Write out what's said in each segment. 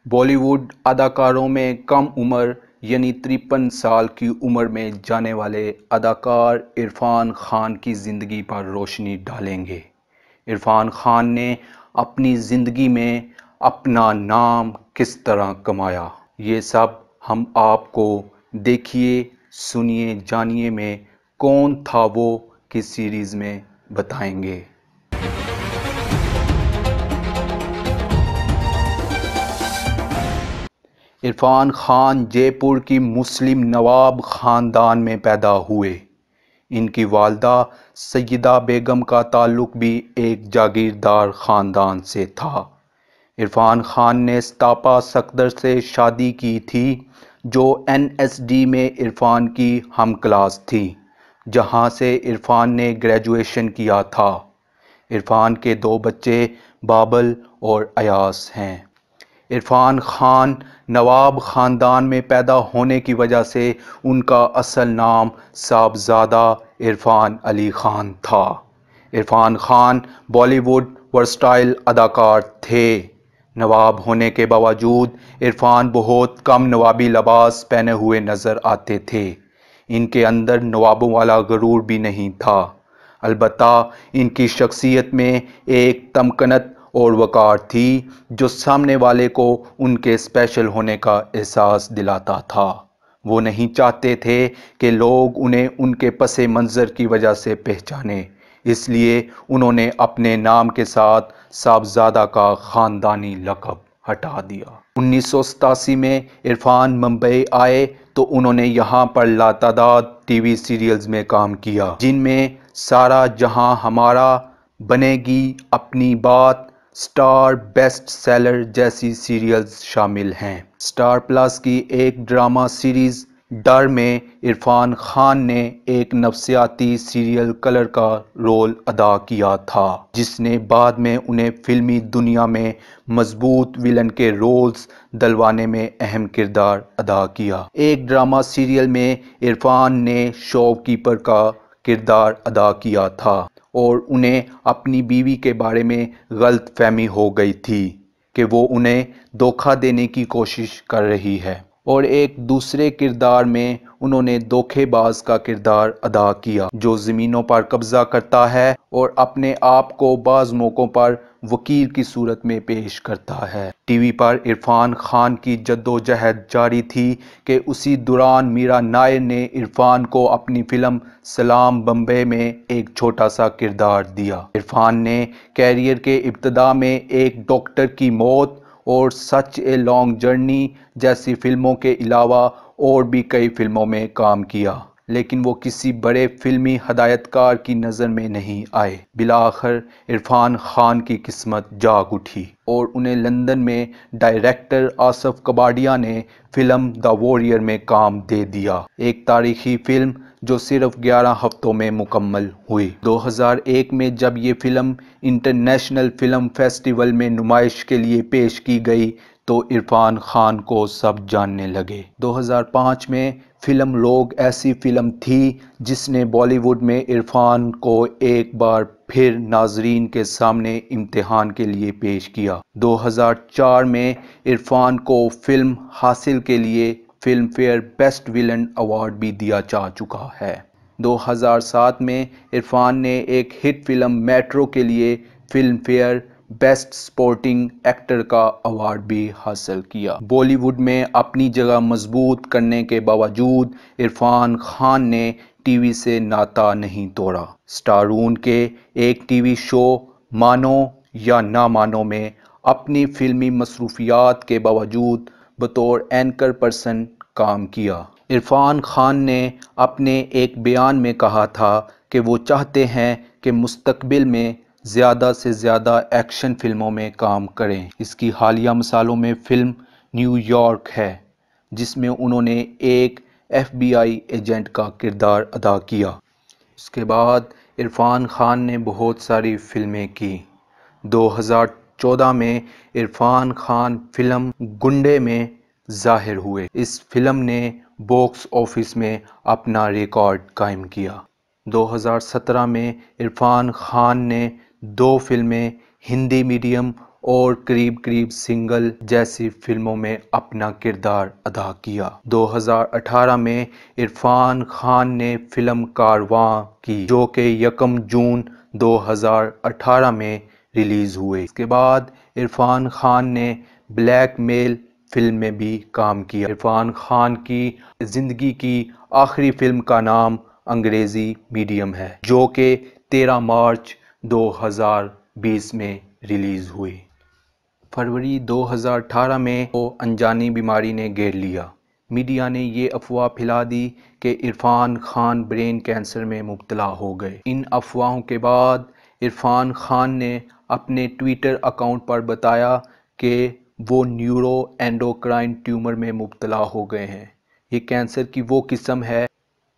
بالی would اداکاروں میں کم عمر یعنی 53 سال کی عمر میں جانے والے اداکار عرفان خان کی زندگی پر روشنی ڈالیں گے۔ عرفان خان نے اپنی زندگی میں اپنا نام کس طرح کمایا، یہ سب ہم آپ کو دیکھیے، سنیے، جانیے میں کون تھا وہ کی سیریز میں بتائیں گے۔ عرفان خان جے پور کی مسلم نواب خاندان میں پیدا ہوئے۔ ان کی والدہ سیدہ بیگم کا تعلق بھی ایک جاگیردار خاندان سے تھا۔ عرفان خان نے سٹاپا صقدر سے شادی کی تھی، جو NSD میں عرفان کی ہم کلاس تھی، جہاں سے عرفان نے گریجویشن کیا تھا۔ عرفان کے 2 بچے بابل اور ایاز ہیں۔ عرفان خان نواب خاندان میں پیدا ہونے کی وجہ سے ان کا اصل نام صاحبزادہ عرفان علی خان تھا۔ عرفان خان بالی ووڈ ورسٹائل اداکار تھے۔ نواب ہونے کے باوجود عرفان بہت کم نوابی لباس پہنے ہوئے نظر آتے تھے۔ ان کے اندر نوابوں والا غرور بھی نہیں تھا، البتہ ان کی شخصیت میں ایک تمکنت اور وقار تھی جو سامنے والے کو ان کے اسپیشل ہونے کا احساس دلاتا تھا۔ وہ نہیں چاہتے تھے کہ لوگ انہیں ان کے پس منظر کی وجہ سے پہچانیں، اس لیے انہوں نے اپنے نام کے ساتھ صاحبزادہ کا خاندانی لقب ہٹا دیا۔ 1987 میں عرفان ممبئی آئے تو انہوں نے یہاں پر لاتعداد ٹی وی سیریلز میں کام کیا، جن میں سارا جہاں ہمارا، بنے گی، اپنی بات، سٹار، بیسٹ سیلر جیسی سیریلز شامل ہیں۔ سٹار پلس کی ایک ڈرامہ سیریز ڈر میں عرفان خان نے ایک نفسیاتی سیریل کلر کا رول ادا کیا تھا، جس نے بعد میں انہیں فلمی دنیا میں مضبوط ویلن کے رولز دلوانے میں اہم کردار ادا کیا۔ ایک ڈرامہ سیریل میں عرفان نے شاپ کیپر کا کردار ادا کیا تھا اور انہیں اپنی بیوی کے بارے میں غلط فہمی ہو گئی تھی کہ وہ انہیں دھوکہ دینے کی کوشش کر رہی ہے، اور ایک دوسرے کردار میں انہوں نے دھوکے باز کا کردار ادا کیا جو زمینوں پر قبضہ کرتا ہے اور اپنے آپ کو بعض موقعوں پر وکیل کی صورت میں پیش کرتا ہے۔ ٹی وی پر عرفان خان کی جدوجہد جاری تھی کہ اسی دوران میرا نائر نے عرفان کو اپنی فلم سلام بمبئی میں ایک چھوٹا سا کردار دیا۔ عرفان نے کیریئر کے ابتدا میں ایک ڈاکٹر کی موت اور سچ اے لانگ جرنی جیسی فلموں کے علاوہ اور بھی کئی فلموں میں کام کیا، لیکن وہ کسی بڑے فلمی ہدایت کار کی نظر میں نہیں آئے۔ بالآخر عرفان خان کی قسمت جاگ اٹھی اور انہیں لندن میں ڈائریکٹر آصف کباڈیا نے فلم دی واریر میں کام دے دیا، ایک تاریخی فلم جو صرف 11 ہفتوں میں مکمل ہوئی۔ 2001 میں جب یہ فلم انٹرنیشنل فلم فیسٹیول میں نمائش کے لیے پیش کی گئی تو عرفان خان کو سب جاننے لگے۔ 2005 میں فلم لوگ ایسی فلم تھی جس نے بالی ووڈ میں عرفان کو ایک بار پھر ناظرین کے سامنے امتحان کے لیے پیش کیا۔ 2004 میں عرفان کو فلم حاصل کے لیے Filmfare best villain award بھی دیا جا چکا ہے۔ 2007 میں عرفان نے ایک ہٹ فلم میٹرو کے لیے Filmfare best supporting actor کا ایوارڈ بھی حاصل کیا۔ بالی ووڈ میں اپنی جگہ مضبوط کرنے کے باوجود عرفان خان نے ٹی وی سے ناتا نہیں توڑا۔ سٹارون کے ایک ٹی وی شو مانو یا نہ مانو میں اپنی فلمی مصروفیات کے باوجود بطور اینکر پرسن کام کیا۔ عرفان خان نے اپنے ایک بیان میں کہا تھا کہ وہ چاہتے ہیں کہ مستقبل میں زیادہ سے زیادہ ایکشن فلموں میں کام کریں۔ اس کی حالیہ مثالوں میں فلم نیو یارک ہے، جس میں انہوں نے ایک FBI ایجنٹ کا کردار ادا کیا۔ اس کے بعد عرفان خان نے بہت ساری فلمیں کی۔ 2014 میں عرفان خان فلم گنڈے میں ظاہر ہوئے۔ اس فلم نے باکس آفس میں اپنا ریکارڈ قائم کیا۔ 2017 میں عرفان خان نے 2 فلمیں ہندی میڈیم اور قریب سنگل جیسی فلموں میں اپنا کردار ادا کیا۔ 2018 میں عرفان خان نے فلم کارواں کی، جو کہ 1 جون 2018 میں ریلیز ہوئی۔ اس کے بعد عرفان خان نے بلیک میل فلم میں بھی کام کیا۔ عرفان خان کی زندگی کی آخری فلم کا نام انگریزی میڈیم ہے، جو کہ 13 مارچ 2020 میں ریلیز ہوئی۔ فروری 2018 میں وہ انجانی بیماری نے گھیر لیا۔ میڈیا نے یہ افواہ پھیلا دی کہ عرفان خان برین کینسر میں مبتلا ہو گئے۔ ان افواہوں کے بعد عرفان خان نے اپنے ٹویٹر اکاؤنٹ پر بتایا کہ وہ نیورو اینڈوکرائن ٹیومر میں مبتلا ہو گئے ہیں۔ یہ کینسر کی وہ قسم ہے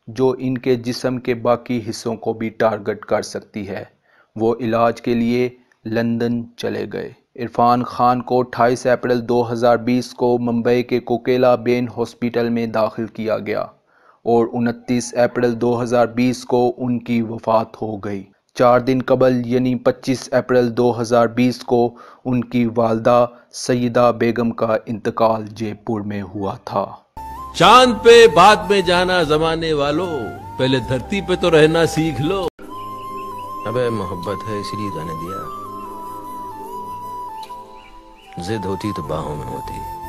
جو ان کے جسم کے باقی حصوں کو بھی ٹارگٹ کر سکتی ہے۔ وہ علاج کے لیے لندن چلے گئے۔ عرفان خان کو 28 اپریل 2020 کو ممبئی کے کوکیلا بین ہاسپٹل میں داخل کیا گیا اور 29 اپریل 2020 کو ان کی وفات ہو گئی۔ 4 دن قبل یعنی 25 اپریل 2020 کو ان کی والدہ سیدہ بیگم کا انتقال جے پور میں ہوا تھا۔ چاند پہ بعد میں جانا زمانے والوں، پہلے دھرتی پہ تو رہنا سیکھ لو۔ ابے محبت ہے اس لیے گانے دیا، ضد ہوتی تو باہوں میں ہوتی۔